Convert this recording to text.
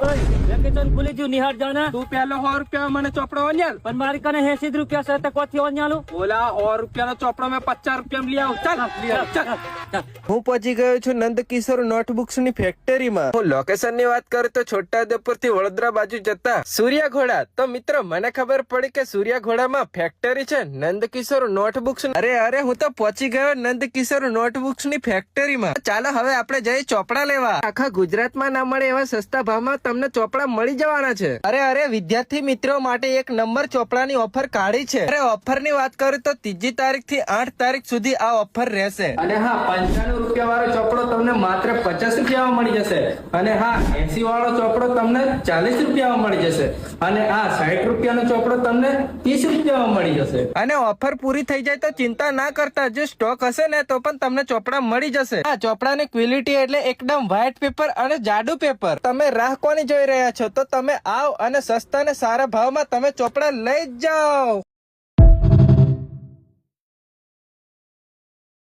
Vacation ખુલી ગયું નિહાળ જાને. તું પેલો 100 રૂપિયા મને ચોપડો ઓન્યાલ. પણ મારી કને 80 રૂપિયા છે તો કોથી ઓન્યાલું? ઓલા 100 રૂપિયાનો ચોપડો મેં 50 રૂપિયા લઈ આવું. ચાલ. હું પહોંચી ગયો છું નંદકિશોર નોટબુક્સ ની ફેક્ટરીમાં. હું લોકેશન ની વાત કરું તો છોટાઉદેપુર થી વડોદરા બાજુ જતા સૂર્યા ઘોડા. તો મિત્રો મને ખબર પડી કે સૂર્યા ઘોડામાં ફેક્ટરી છે નંદકિશોર નોટબુક્સ. અરે હું તો પહોંચી ગયો નંદકિશોર નોટબુક્સ ની ફેક્ટરીમાં. ચાલો હવે આપણે જઈએ ચોપડા લેવા. આખા ગુજરાતમાં ના મળે એવા સસ્તા ભાવમાં તમને ચોપડા મળી જવાના છે. અરે વિદ્યાર્થી મિત્રો માટે એક નંબર ચોપડાની ઓફર કાઢી છે. અરે ઓફર ની વાત કરું તો 3 તારીખ થી 8 તારીખ સુધી આ ઓફર રહેશે. અને હા 95 રૂપિયા વાળો ચોપડો તમને માત્ર 50 રૂપિયામાં મળી જશે. અને હા 80 વાળો ચોપડો તમને 40 રૂપિયામાં મળી જશે. અને આ 60 રૂપિયાનો ચોપડો તમને 30 રૂપિયામાં મળી જશે. અને ઓફર પૂરી થઈ જાય તો ચિંતા ના કરતા, જો સ્ટોક હશે ને તો પણ તમને ચોપડા મળી જશે. આ ચોપડાની ક્વોલિટી એટલે એકદમ વ્હાઈટ પેપર અને જાડુ પેપર. તમે રાહ કોની જોઈ રહ્યા છો? તો તમે આવ અને સસ્તા ને સારા ભાવમાં તમે ચોપડા લઈ જ જાઓ.